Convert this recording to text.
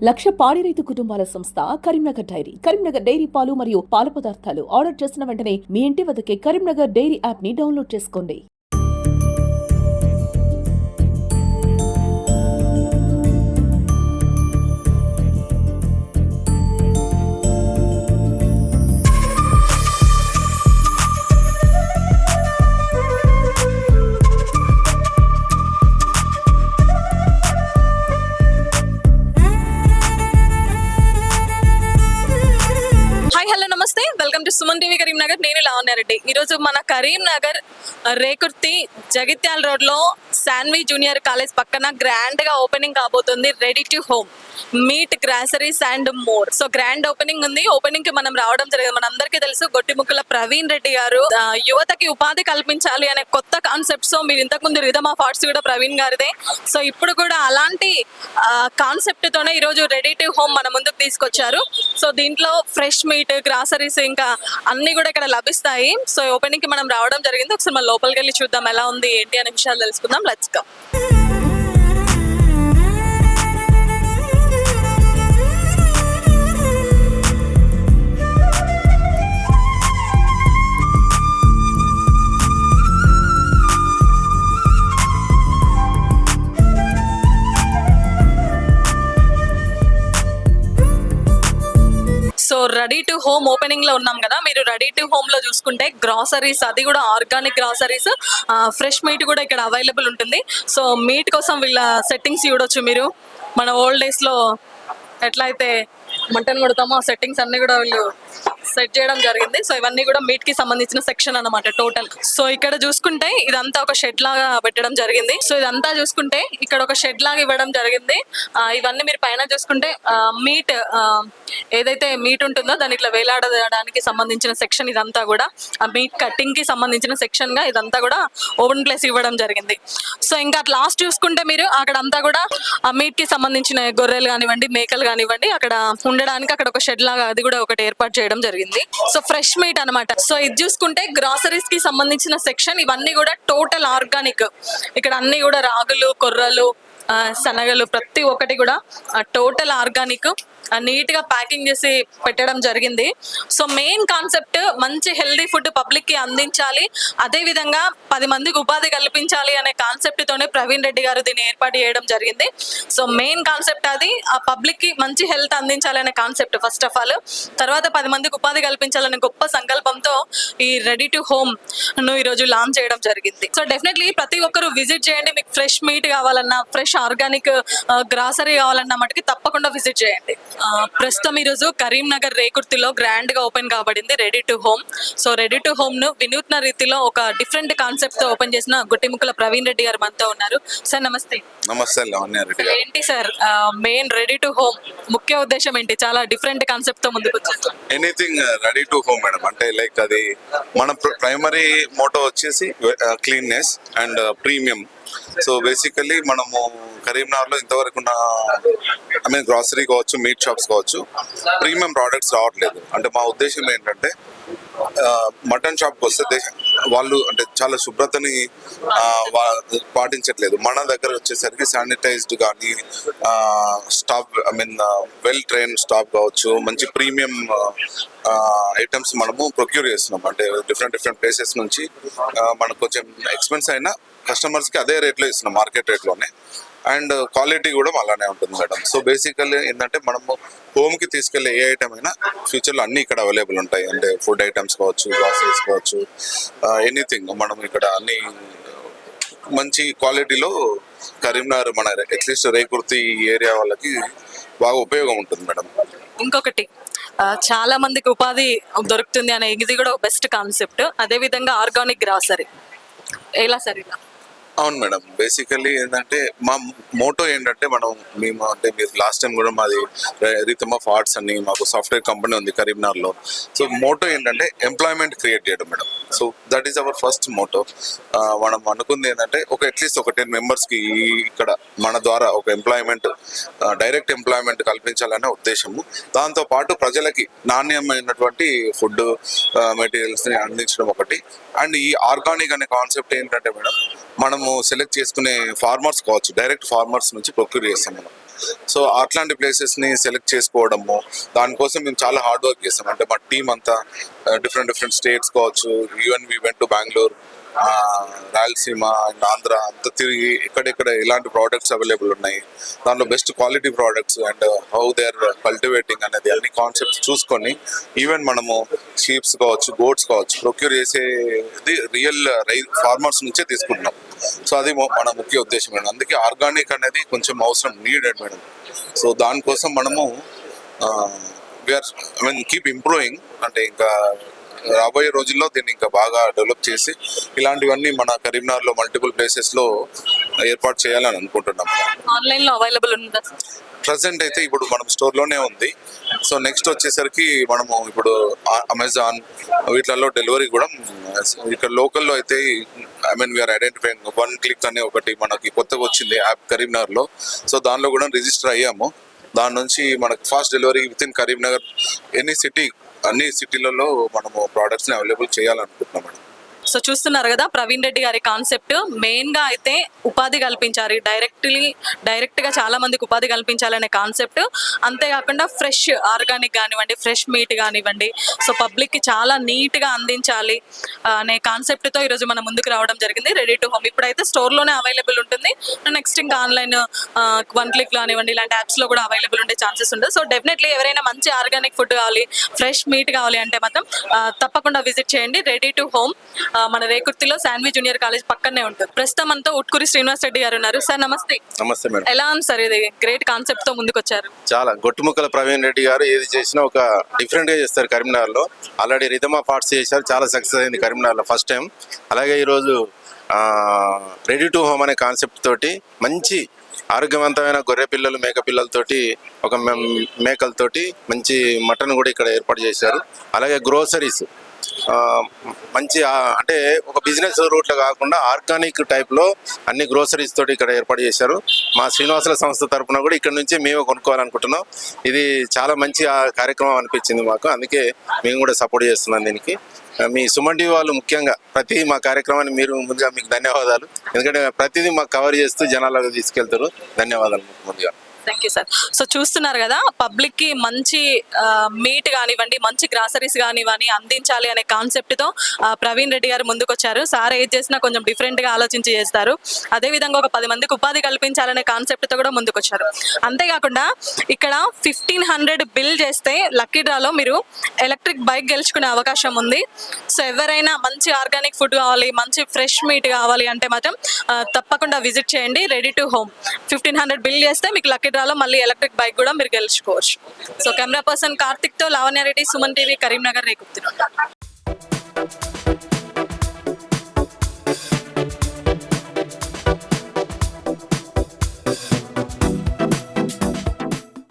లక్ష పాడి రైతు కుటుంబాల సంస్థ కరీంనగర్ డైరీ. కరీంనగర్ డైరీ పాలు మరియు పాల పదార్థాలు ఆర్డర్ చేసిన వెంటనే మీ ఇంటి వద్దకే కరీంనగర్ డైరీ యాప్ ని డౌన్లోడ్ చేసుకోండి. నమస్తే, welcome to Suman TV Karimnagar. నేను లావణ్యారెడ్డి. ఈరోజు మన కరీంనగర్ రేకుర్తి జగిత్యాల రోడ్ లో శాన్వి జూనియర్ కాలేజ్ పక్కన గ్రాండ్ గా ఓపెనింగ్ కాబోతుంది. Ready to home meet groceries and more. So grand opening ఉంది. ఓపెనింగ్ కి మనం రావడం జరిగింది. మనందరికీ తెలుసు గొట్టిముక్కల ప్రవీణ్ రెడ్డి గారు యువతకి ఉపాధి కల్పించాలి అనే కొత్త కాన్సెప్ట్. సో మీరు ఇంతకుముందు రిథమ్ ఆఫ్ ఆర్ట్స్ కూడా ప్రవీణ్ గారిదే. సో ఇప్పుడు కూడా అలాంటి కాన్సెప్ట్ తోనే ఈరోజు రెడీ టు హోమ్ మన ముందుకు తీసుకొచ్చారు. సో దీంట్లో ఫ్రెష్ మీట్, గ్రాసరీస్ ఇంకా అన్ని కూడా ఇక్కడ లభిస్తాయి. సో ఓపెనింగ్ కి మనం రావడం జరిగింది. ఒకసారి మన లోపలికి వెళ్ళి చూద్దాం ఎలా ఉంది ఏంటి అనే విషయాలు తెలుసుకుందాం. Let's go. So ready to home opening లో ఉన్నాం కదా. మీరు రెడీ టు హోమ్ లో చూసుకుంటే గ్రాసరీస్, అది కూడా ఆర్గానిక్ గ్రాసరీస్, ఫ్రెష్ మీట్ కూడా ఇక్కడ అవైలబుల్ ఉంటుంది. సో మీట్ కోసం వీళ్ళ సెట్టింగ్స్ చూడొచ్చు మీరు. మన ఓల్డ్ డేస్ లో ఎట్లా అయితే మటన్ కొడతామో ఆ సెట్టింగ్స్ అన్ని కూడా వీళ్ళు సెట్ చేయడం జరిగింది. సో ఇవన్నీ కూడా మీట్ కి సంబంధించిన సెక్షన్ అన్నమాట టోటల్. సో ఇక్కడ చూసుకుంటే ఇదంతా ఒక షెడ్ లాగా పెట్టడం జరిగింది. సో ఇదంతా చూసుకుంటే ఇక్కడ ఒక షెడ్ లాగా ఇవ్వడం జరిగింది. ఇవన్నీ మీరు పైన చూసుకుంటే మీట్ ఏదైతే మీట్ ఉంటుందో దాన్ని ఇట్లా వేలాడడానికి సంబంధించిన సెక్షన్ ఇదంతా కూడా. ఆ మీట్ కటింగ్ కి సంబంధించిన సెక్షన్ గా ఇదంతా కూడా ఓపెన్ ప్లేస్ ఇవ్వడం జరిగింది. సో ఇంకా లాస్ట్ చూసుకుంటే మీరు అక్కడ అంతా కూడా ఆ మీట్ కి సంబంధించిన గొర్రెలు కానివ్వండి, మేకలు కానివ్వండి, అక్కడ ఉండడానికి అక్కడ ఒక షెడ్ లాగా అది కూడా ఒకటి ఏర్పాటు చేయడం జరిగింది. సో ఫ్రెష్ మీట్ అనమాట. సో ఇది చూసుకుంటే గ్రాసరీస్ కి సంబంధించిన సెక్షన్. ఇవన్నీ కూడా టోటల్ ఆర్గానిక్. ఇక్కడ అన్ని కూడా రాగులు, కొర్రలు, శనగలు ప్రతి ఒక్కటి కూడా టోటల్ ఆర్గానిక్ నీట్ గా ప్యాకింగ్ చేసి పెట్టడం జరిగింది. సో మెయిన్ కాన్సెప్ట్ మంచి హెల్దీ ఫుడ్ పబ్లిక్ కి అందించాలి, అదే విధంగా 10 మందికి ఉపాధి కల్పించాలి అనే కాన్సెప్ట్ తోనే ప్రవీణ్ రెడ్డి గారు దీన్ని ఏర్పాటు చేయడం జరిగింది. సో మెయిన్ కాన్సెప్ట్ అది. ఆ పబ్లిక్ కి మంచి హెల్త్ అందించాలి అనే కాన్సెప్ట్ ఫస్ట్ ఆఫ్ ఆల్. తర్వాత 10 మందికి ఉపాధి కల్పించాలనే గొప్ప సంకల్పంతో ఈ రెడీ టు హోమ్ ను ఈరోజు లాంచ్ చేయడం జరిగింది. సో డెఫినెట్లీ ప్రతి ఒక్కరు విజిట్ చేయండి. మీకు ఫ్రెష్ మీట్ కావాలన్నా, ఫ్రెష్ ఆర్గానిక్ గ్రాసరీ కావాలన్నా మటుకి తప్పకుండా విజిట్ చేయండి. ప్రస్తుతం ఈరోజు కరీంనగర్ రేకుర్తిలో గ్రాండ్ గా ఓపెన్ కాబడింది ready to home. So ready to home ను వినూత్న రీతిలో ఒక డిఫరెంట్ కాన్సెప్ట్ తో ఓపెన్ చేసిన గొట్టిముక్కల ప్రవీణ్ రెడ్డి గారు మనతో ఉన్నారు. సార్ నమస్తే. నమస్తే లావణ్యారెడ్డి గారు. ఏంటి sir main ready to home ముఖ్య ఉద్దేశం ఏంటి? చాలా డిఫరెంట్ కాన్సెప్ట్ తో ముందుకు వచ్చారు. Anything ready to home madam. అంటే లైక్ అది మన ప్రైమరీ మోటో వచ్చేసి cleanness and premium. So basically మనము కరీంనగర్లో ఇంతవరకు ఉన్న గ్రాసరీ కావచ్చు, మీట్ షాప్స్ కావచ్చు, ప్రీమియం ప్రోడక్ట్స్ రావట్లేదు. అంటే మా ఉద్దేశం ఏంటంటే మటన్ షాప్కి వస్తే వాళ్ళు అంటే చాలా శుభ్రతని పాటించట్లేదు. మన దగ్గర వచ్చేసరికి శానిటైజ్డ్ కానీ స్టాఫ్ వెల్ ట్రైన్ స్టాఫ్ కావచ్చు, మంచి ప్రీమియం ఐటమ్స్ మనము ప్రొక్యూర్ చేస్తున్నాం. అంటే డిఫరెంట్ ప్లేసెస్ నుంచి మనకు కొంచెం ఎక్స్పెన్స్ అయినా కస్టమర్స్కి అదే రేట్లో ఇస్తున్నాం, మార్కెట్ రేట్లోనే. అండ్ క్వాలిటీ కూడా అలానే ఉంటుంది మేడం. సో బేసికల్లీ ఏంటంటే మనము హోమ్కి తీసుకెళ్లే ఏ ఐటమ్ అయినా ఫ్యూచర్లో అన్నీ ఇక్కడ అవైలబుల్ ఉంటాయి. అంటే ఫుడ్ ఐటమ్స్ కావచ్చు, గ్రాసరీస్ కావచ్చు, ఎనీథింగ్ మనం ఇక్కడ అన్ని మంచి క్వాలిటీలో కరీంనగర్ మన అట్లీస్ట్ రేకుర్తి ఏరియా వాళ్ళకి బాగా ఉపయోగం ఉంటుంది మేడం. ఇంకొకటి చాలా మందికి ఉపాధి దొరుకుతుంది అనే ఇది కూడా బెస్ట్ కాన్సెప్ట్. అదే విధంగా ఆర్గానిక్ గ్రాసరీ ఎలా సార్ ఇలా? అవును మేడం. బేసికల్లీ ఏంటంటే మా మోటో ఏంటంటే మేము అంటే మీరు లాస్ట్ టైం కూడా మాది రిథమ్ ఆఫ్ ఆర్ట్స్ అని మాకు సాఫ్ట్వేర్ కంపెనీ ఉంది కరీంనగర్లో. సో మోటో ఏంటంటే ఎంప్లాయ్మెంట్ క్రియేట్ చేయడం madam. So that is our first motto. మనం అనుకుంది ఏంటంటే అట్లీస్ట్ ఒక 10 మెంబర్స్కి ఇక్కడ మన ద్వారా ఒక ఎంప్లాయ్మెంట్, డైరెక్ట్ ఎంప్లాయ్మెంట్ కల్పించాలనే ఉద్దేశము. దాంతోపాటు ప్రజలకి నాణ్యమైనటువంటి ఫుడ్ మెటీరియల్స్ని అందించడం ఒకటి. అండ్ ఈ ఆర్గానిక్ అనే కాన్సెప్ట్ ఏంటంటే మేడం, మనము సెలెక్ట్ చేసుకునే ఫార్మర్స్ కావచ్చు, డైరెక్ట్ ఫార్మర్స్ నుంచి ప్రొక్యూర్ చేస్తాం మనం. సో అట్లాంటి ప్లేసెస్ని సెలెక్ట్ చేసుకోవడము, దానికోసం మేము చాలా హార్డ్ వర్క్ చేస్తాం. అంటే మా టీం అంతా డిఫరెంట్ స్టేట్స్ కావచ్చు, even we went to Bengaluru, Rayalaseema and Andhra అంతా తిరిగి ఎక్కడెక్కడ ఎలాంటి ప్రోడక్ట్స్ అవైలబుల్ ఉన్నాయి, దాంట్లో best quality products and how they are cultivating అనేది అన్ని కాన్సెప్ట్స్ చూసుకొని ఈవెన్ మనము షీప్స్ కావచ్చు, గోట్స్ కావచ్చు ప్రొక్యూర్ చేసేది రియల్ ఫార్మర్స్ నుంచే తీసుకుంటున్నాం. సో అది మన ముఖ్య ఉద్దేశం మేడం. అందుకే ఆర్గానిక్ అనేది కొంచెం అవసరం, నీడెడ్ మేడం. సో దానికోసం మనము వీఆర్ కీప్ ఇంప్రూవింగ్. అంటే ఇంకా రాబోయే రోజుల్లో దీన్ని ఇంకా బాగా డెవలప్ చేసి ఇలాంటివన్నీ మన కరీంనగర్లో మల్టిపుల్ ప్లేసెస్లో ఏర్పాటు చేయాలని అనుకుంటున్నాం. ఆన్లైన్లో అవైలబుల్ ఉందా? ప్రజెంట్ అయితే ఇప్పుడు మనం స్టోర్లోనే ఉంది. సో నెక్స్ట్ వచ్చేసరికి మనము ఇప్పుడు అమెజాన్ వీటిలలో డెలివరీ కూడా ఇక్కడ లోకల్లో అయితే వీఆర్ ఐడెంటిఫైయింగ్ 1 క్లిక్ అనే ఒకటి మనకి కొత్తగా వచ్చింది యాప్ కరీంనగర్లో. సో దానిలో కూడా రిజిస్టర్ అయ్యాము. దాని నుంచి మనకు fast delivery with in Karimnagar అన్ని సిటీలలో మనము ప్రోడక్ట్స్ని అవైలబుల్ చేయాలనుకుంటున్నాం మేడం. సో చూస్తున్నారు కదా ప్రవీణ్ రెడ్డి గారి కాన్సెప్ట్. మెయిన్గా అయితే ఉపాధి కల్పించాలి, డైరెక్ట్గా చాలా మందికి ఉపాధి కల్పించాలనే కాన్సెప్ట్. అంతేకాకుండా ఫ్రెష్ ఆర్గానిక్ కానివ్వండి, ఫ్రెష్ మీట్ కానివ్వండి, సో పబ్లిక్కి చాలా నీట్గా అందించాలి అనే కాన్సెప్ట్తో ఈరోజు మనం ముందుకు రావడం జరిగింది. రెడీ టు హోమ్ ఇప్పుడైతే స్టోర్లోనే అవైలబుల్ ఉంటుంది. నెక్స్ట్ ఇంకా ఆన్లైన్ 1 క్లిక్ కానివ్వండి ఇలాంటి యాప్స్లో కూడా అవైలబుల్ ఉండే ఛాన్సెస్ ఉంటుంది. సో డెఫినెట్లీ ఎవరైనా మంచి ఆర్గానిక్ ఫుడ్ కావాలి, ఫ్రెష్ మీట్ కావాలి అంటే మాత్రం తప్పకుండా విజిట్ చేయండి రెడీ టు హోమ్. మన రేకుర్తిలో శాన్వి జూనియర్ కాలేజ్ పక్కనే ఉంటుంది. ప్రస్తుతం మనతో ఉట్కూరి శ్రీనివాస్ రెడ్డి గారు ఉన్నారు. సార్ నమస్తే. నమస్తే మేడం. ఎలా ఉంది సార్ ఇది గ్రేట్ కాన్సెప్ట్ తో ముందుకు వచ్చారు? చాలా గొట్టుముక్కల ప్రవీణ్ రెడ్డి గారు ఏది చేసినా ఒక డిఫరెంట్ గా చేస్తారు కరీంనగర్లో. ఆల్రెడీ రిథమ్ ఆఫ్ ఆర్ట్స్ చేశారు, చాలా సక్సెస్ అయింది కరీంనగర్లో ఫస్ట్ టైం. అలాగే ఈరోజు రెడీ టు హోమ్ అనే కాన్సెప్ట్ తోటి మంచి ఆరోగ్యవంతమైన గొర్రె పిల్లలు, మేక పిల్లలతోటి, ఒక మేకలతోటి మంచి మటన్ కూడా ఇక్కడ ఏర్పాటు చేశారు. అలాగే గ్రోసరీస్ మంచి అంటే ఒక బిజినెస్ రూట్లో కాకుండా ఆర్గానిక్ టైప్లో అన్ని గ్రోసరీస్ తోటి ఇక్కడ ఏర్పాటు చేశారు. మా శ్రీనివాసుల సంస్థ తరఫున కూడా ఇక్కడ నుంచి మేము కొనుక్కోవాలనుకుంటున్నాం. ఇది చాలా మంచి కార్యక్రమం అనిపించింది మాకు, అందుకే మేము కూడా సపోర్ట్ చేస్తున్నాం దీనికి. మీ సుమన్ టీవీ వాళ్ళు ముఖ్యంగా ప్రతి మా కార్యక్రమాన్ని మీరు ముందుగా మీకు ధన్యవాదాలు. ఎందుకంటే ప్రతిదీ మాకు కవర్ చేస్తూ జనాలకు తీసుకెళ్తారు. ధన్యవాదాలు ముందుగా. Thank you sir. సో చూస్తున్నారు కదా పబ్లిక్కి మంచి మీట్ కానివ్వండి, మంచి గ్రాసరీస్ కానివ్వండి అందించాలి అనే కాన్సెప్ట్తో ప్రవీణ్ రెడ్డి గారు ముందుకు వచ్చారు. సార్ ఏది చేసినా కొంచెం డిఫరెంట్గా ఆలోచించి చేస్తారు. అదేవిధంగా ఒక 10 మందికి ఉపాధి కల్పించాలనే కాన్సెప్ట్తో కూడా ముందుకు వచ్చారు. అంతేకాకుండా ఇక్కడ 1500 బిల్ చేస్తే లక్కీ డ్రాలో మీరు ఎలక్ట్రిక్ బైక్ గెలుచుకునే అవకాశం ఉంది. సో ఎవరైనా మంచి ఆర్గానిక్ ఫుడ్ కావాలి, మంచి ఫ్రెష్ మీట్ కావాలి అంటే మాత్రం తప్పకుండా విజిట్ చేయండి రెడీ టు హోమ్. 1500 బిల్ చేస్తే మీకు లక్కీ డ్రాలో మళ్ళీ ఎలక్ట్రిక్ బైక్ కూడా మీరు గెలుచుకోవచ్చు. సో కెమెరా పర్సన్ కార్తిక్తో లావణ్య రెడ్డి, సుమన్ టీవీ, కరీంనగర్, రేకుర్తి.